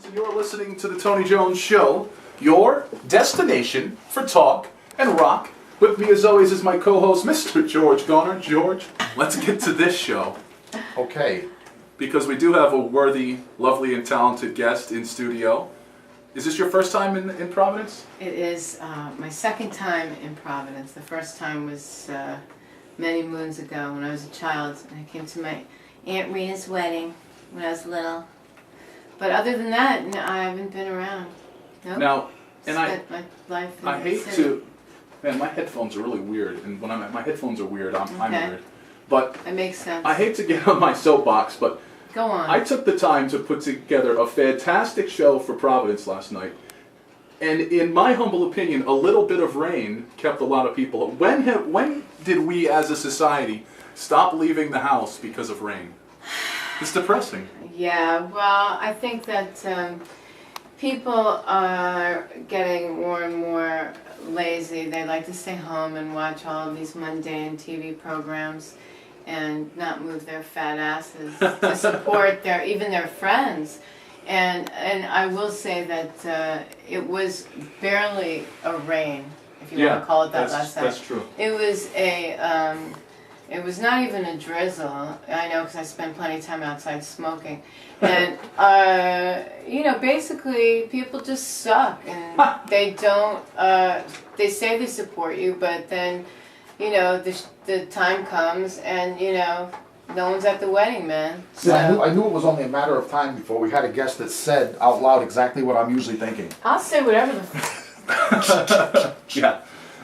and you're listening to the Tony Jones Show, your destination for talk and rock. With me, as always, is my co-host, Mr. George Garner. George, let's get to this show. Okay. Because we do have a worthy, lovely, and talented guest in studio. Is this your first time in Providence? It is my second time in Providence. The first time was many moons ago when I was a child, and I came to my Aunt Rita's wedding when I was little. But other than that, no, I haven't been around. Nope. Now, and Spent my life in I the hate city. to, man, my headphones are really weird, and when my headphones are weird, I'm Okay. weird. But That makes sense. I hate to get on my soapbox, but Go on. I took the time to put together a fantastic show for Providence last night. And in my humble opinion, a little bit of rain kept a lot of people. When did we as a society stop leaving the house because of rain? It's depressing. Yeah, well, I think that people are getting more and more lazy. They like to stay home and watch all of these mundane TV programs and not move their fat asses to support even their friends. And I will say that it was barely a rain, if you want to call it that last night. That's true. It was it was not even a drizzle. I know because I spent plenty of time outside smoking. And, you know, basically people just suck and they don't, they say they support you, but then, you know, the time comes and, you know, no one's at the wedding, man. See, I knew it was only a matter of time before we had a guest that said out loud exactly what I'm usually thinking. I'll say whatever the Yeah.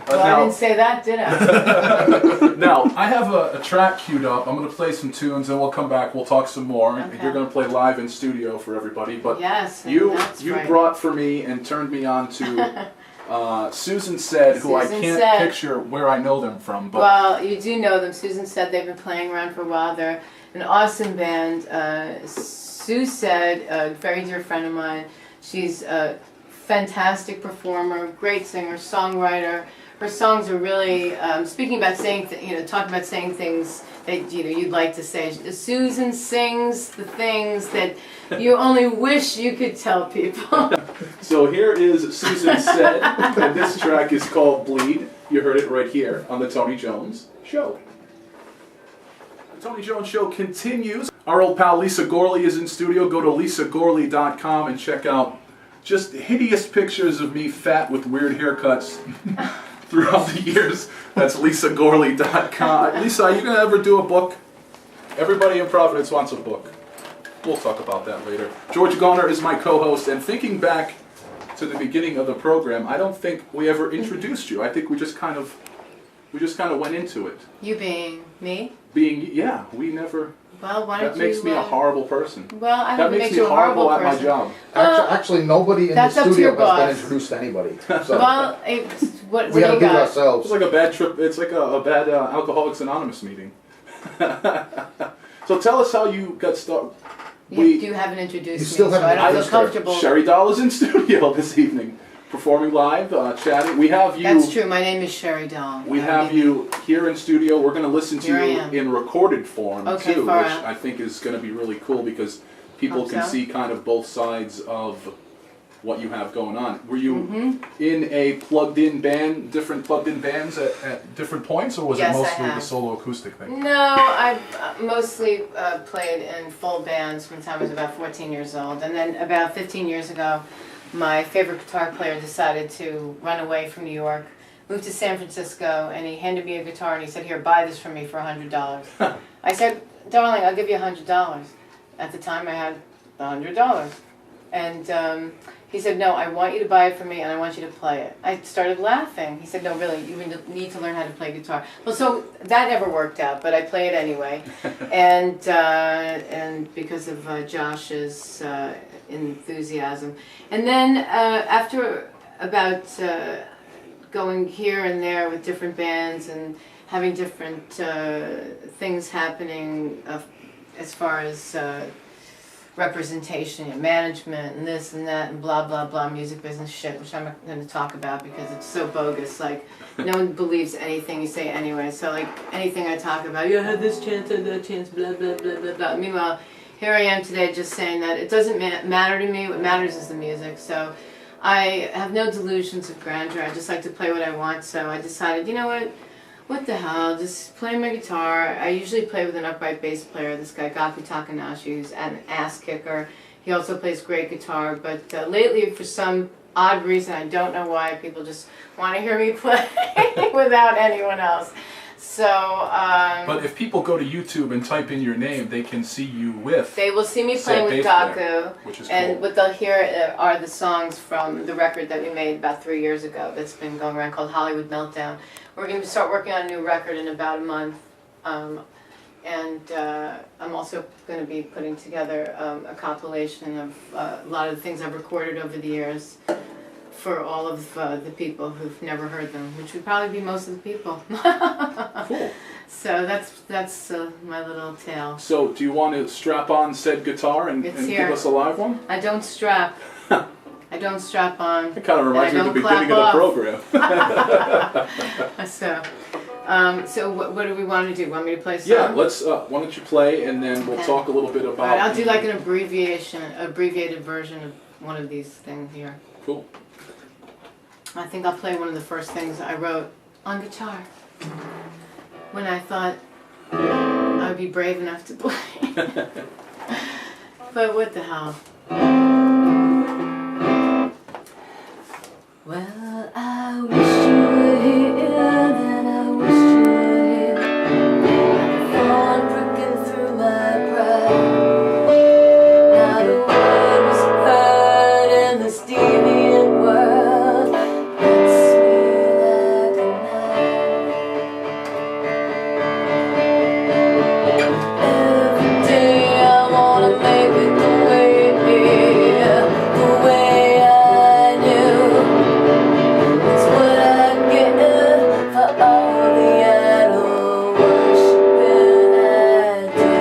Well, I didn't say that, did I? Now, I have a track queued up. I'm going to play some tunes, and we'll come back. We'll talk some more. Okay. You're going to play live in studio for everybody. But Yes, you right. brought for me and turned me on to Susan Said, who I Susan can't Said. picture where I know them from. But Well, you do know them. Susan Said they've been playing around for a while. They're an awesome band. Sue Said, a very dear friend of mine. She's a fantastic performer, great singer, songwriter. Her songs are really speaking about saying, talking about saying things that you'd like to say. Susan sings the things that you only wish you could tell people. So here is Susan Said, and this track is called Bleed. You heard it right here on the Tony Jones Show. The Tony Jones Show continues. Our old pal Lisa Gorley is in studio. Go to lisagorley.com and check out just hideous pictures of me fat with weird haircuts throughout the years. That's lisagorley.com. Lisa, are you going to ever do a book? Everybody in Providence wants a book. We'll talk about that later. George Garner is my co-host, and thinking back to the beginning of the program, I don't think we ever introduced you. I think we just kind of went into it. You being me? We never. Well, why don't That makes you, me a horrible person. Well, I That don't makes make me you a horrible horrible at person. my job. Actually, nobody in the That's up to studio your has boss. been introduced to anybody. So Well, what we do gotta you do it got? ourselves. It's like a bad trip. It's like a bad Alcoholics Anonymous meeting. So tell us how you got started. You haven't introduced You me, still so I haven't don't feel introduced her. comfortable. Cheri Dahl is in studio this evening, performing live, chatting. We have you. That's true. My name is Cheri Dahl. We have you here in studio. We're going to listen to Here I you am. in recorded form Okay, too, which far out. I think is going to be really cool because people Hope can so. see kind of both sides of what you have going on. Were you in a plugged-in band, different plugged-in bands at different points, or was Yes, it I mostly the have. solo acoustic thing? No, I mostly played in full bands from the time I was about 14 years old. And then about 15 years ago, my favorite guitar player decided to run away from New York, moved to San Francisco, and he handed me a guitar and he said, "Here, buy this from me for $100. I said, "Darling, I'll give you $100. At the time, I had $100. And he said, "No, I want you to buy it for me and I want you to play it." I started laughing. He said, "No, really, you need to learn how to play guitar." Well, so that never worked out, but I play it anyway. And because of Josh's enthusiasm. And then after about going here and there with different bands and having different things happening as far as representation and management and this and that and blah blah blah music business shit, which I'm not going to talk about because it's so bogus. Like no one believes anything you say anyway. So like anything I talk about, you had this chance and that chance, blah blah blah blah blah. Meanwhile, here I am today just saying that it doesn't matter to me. What matters is the music. So I have no delusions of grandeur. I just like to play what I want. So I decided, you know what the hell, just play my guitar. I usually play with an upright bass player, this guy Gaku Takanashi, who's an ass kicker. He also plays great guitar, but lately for some odd reason, I don't know why, people just want to hear me play without anyone else. So, but if people go to YouTube and type in your name, they can see you with. They will see me playing with Gaku, which is and cool. what they'll hear are the songs from the record that we made about 3 years ago that's been going around called Hollywood Meltdown. We're going to start working on a new record in about a month, and I'm also going to be putting together a compilation of a lot of the things I've recorded over the years for all of the people who've never heard them, which would probably be most of the people. Cool. So that's my little tale. So do you want to strap on said guitar and give us a live one? I don't strap. I don't strap on. It kind of reminds me of the beginning of the program. So what do we want to do? Want me to play some? Yeah, let's. Why don't you play, and then we'll talk a little bit about. All right, I'll do like an abbreviated version of one of these things here. Cool. I think I'll play one of the first things I wrote on guitar when I thought I would be brave enough to play. But what the hell? Well, I wish you were here, then I wish you were here. The thorn pricking through my pride. Not a word was heard in this deviant world. It's me like a knife. Every day I wanna make it the way I knew. It's what I get for all the idol worshiping I do.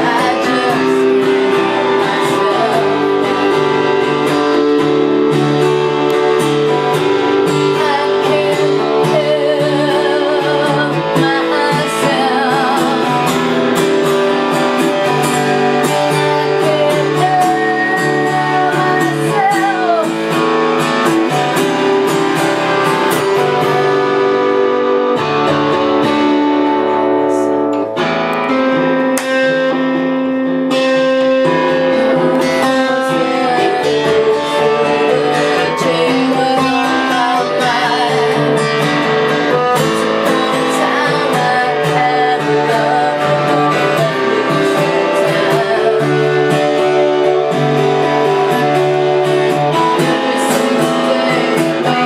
I just need myself. I can't help myself.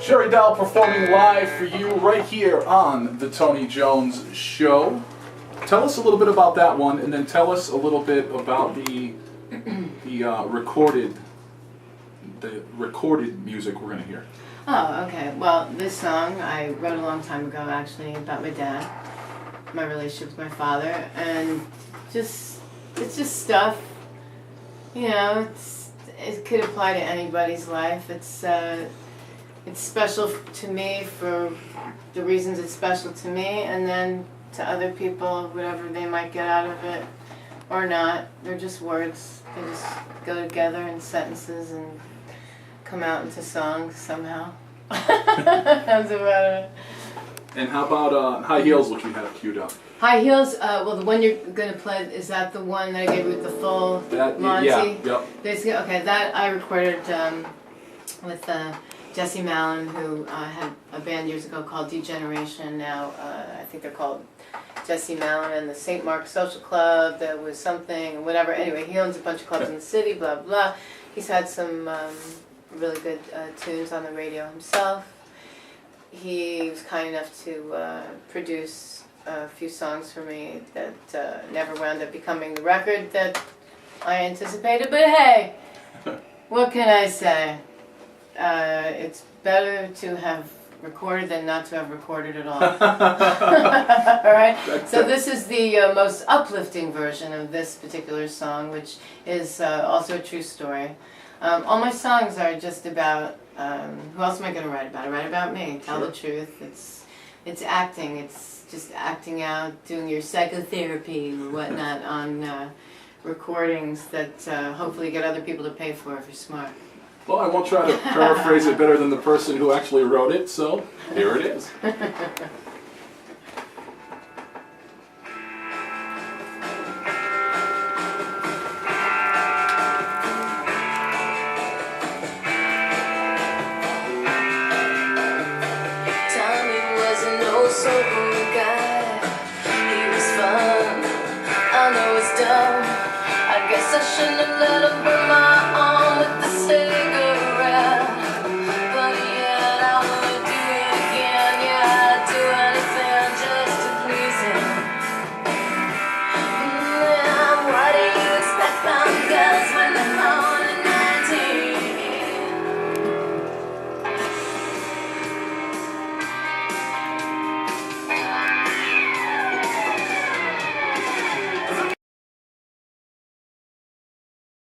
Cheri Dahl performing live for you right here on the Tony Jones Show. Tell us a little bit about that one, and then tell us a little bit about the recorded music we're going to hear. Oh, okay. Well, this song I wrote a long time ago, actually, about my dad, my relationship with my father, and it's just stuff. You know, it could apply to anybody's life. It's special to me for the reasons it's special to me, and then to other people, whatever they might get out of it or not. They're just words. They just go together in sentences and come out into songs somehow. That's about it. And how about High Heels, which we have queued up? High Heels, well, the one you're going to play, is that the one that I gave you with the full Monty? Yeah, yep. Basically, okay, that I recorded with Jesse Mallon, who had a band years ago called Degeneration. Now I think they're called Jesse Mallon and the St. Mark's Social Club. That was something, whatever. Anyway, he owns a bunch of clubs in the city. Blah blah. He's had some really good tunes on the radio himself. He was kind enough to produce a few songs for me that never wound up becoming the record that I anticipated. But hey, what can I say? It's better to have recorded than not to have recorded at all. Alright? So this is the most uplifting version of this particular song, which is also a true story. All my songs are just about, who else am I going to write about? I write about me, tell the truth. It's acting, it's just acting out, doing your psychotherapy or whatnot on recordings that hopefully get other people to pay for if you're smart. Well, I won't try to paraphrase it better than the person who actually wrote it, so here it is. Time was an old sober guy. He was fun. I know it's dumb. I guess I shouldn't have let him burn my arm.